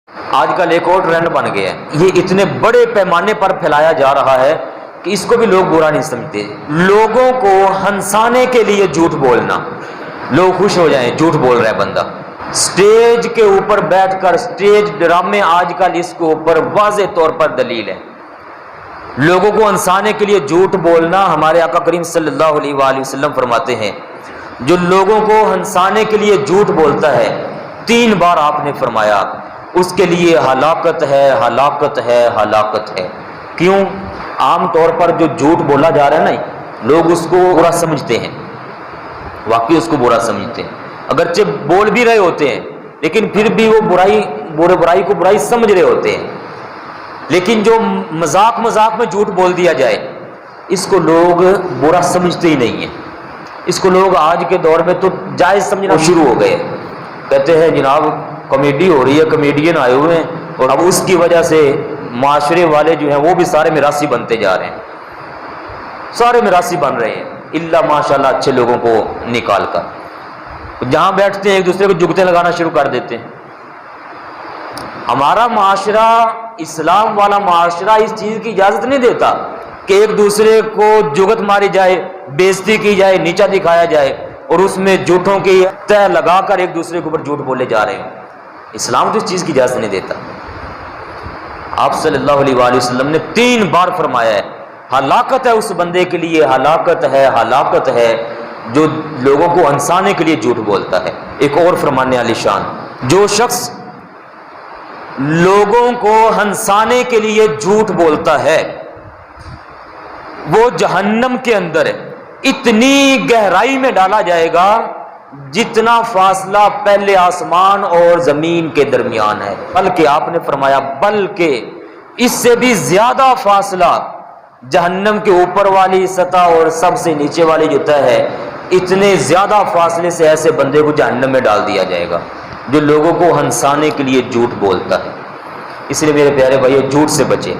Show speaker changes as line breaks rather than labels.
آج کل ایک اور ٹرینڈ بن گیا ہے، یہ اتنے بڑے پیمانے پر پھیلایا جا رہا ہے کہ اس کو بھی لوگ برا نہیں سمجھتے۔ لوگوں کو ہنسانے کے لیے جھوٹ بولنا، لوگ خوش ہو جائیں جھوٹ بول رہا ہے بندہ، سٹیج کے اوپر بیٹھ کر سٹیج ڈرامے آج کل اس کے اوپر واضح طور پر دلیل ہے۔ لوگوں کو ہنسانے کے لیے جھوٹ بولنا، ہمارے آقا کریم صلی اللہ علیہ وآلہ وسلم فرماتے ہیں جو لوگوں کو ہنسانے کے لیے جھوٹ بولتا ہے، 3 بار آپ نے فرمایا اس کے لیے ہلاکت ہے، ہلاکت ہے، ہلاکت ہے۔ کیوں؟ عام طور پر جو جھوٹ بولا جا رہا ہے نا، لوگ اس کو برا سمجھتے ہیں، واقعی اس کو برا سمجھتے ہیں، اگرچہ بول بھی رہے ہوتے ہیں لیکن پھر بھی وہ برائی کو برائی سمجھ رہے ہوتے ہیں۔ لیکن جو مذاق میں جھوٹ بول دیا جائے، اس کو لوگ برا سمجھتے ہی نہیں ہیں۔ اس کو لوگ آج کے دور میں تو جائز سمجھنا شروع ہو گئے، کہتے ہیں جناب کامیڈی ہو رہی ہے، کامیڈین آئے ہوئے ہیں، اور اب اس کی وجہ سے معاشرے والے جو ہیں وہ بھی سارے میراثی بنتے جا رہے ہیں، سارے میراثی بن رہے ہیں، الا ماشاءاللہ اچھے لوگوں کو نکال کر۔ جہاں بیٹھتے ہیں ایک دوسرے کو جگتیں لگانا شروع کر دیتے ہیں۔ ہمارا معاشرہ، اسلام والا معاشرہ اس چیز کی اجازت نہیں دیتا کہ ایک دوسرے کو جگت ماری جائے، بےزتی کی جائے، نیچا دکھایا جائے، اور اس میں جھوٹوں کی تہ لگا کر ایک دوسرے کے اوپر جھوٹ بولے جا رہے ہیں۔ اسلام تو اس چیز کی اجازت نہیں دیتا۔ آپ صلی اللہ علیہ وآلہ وسلم نے 3 بار فرمایا ہے ہلاکت ہے اس بندے کے لیے، ہلاکت ہے، ہلاکت ہے جو لوگوں کو ہنسانے کے لیے جھوٹ بولتا ہے۔ ایک اور فرمانے علی شان، جو شخص لوگوں کو ہنسانے کے لیے جھوٹ بولتا ہے وہ جہنم کے اندر ہے، اتنی گہرائی میں ڈالا جائے گا جتنا فاصلہ پہلے آسمان اور زمین کے درمیان ہے، بلکہ آپ نے فرمایا بلکہ اس سے بھی زیادہ فاصلہ جہنم کے اوپر والی سطح اور سب سے نیچے والی جو تہ ہے، اتنے زیادہ فاصلے سے ایسے بندے کو جہنم میں ڈال دیا جائے گا جو لوگوں کو ہنسانے کے لیے جھوٹ بولتا ہے۔ اس لیے میرے پیارے بھائیو، جھوٹ سے بچیں۔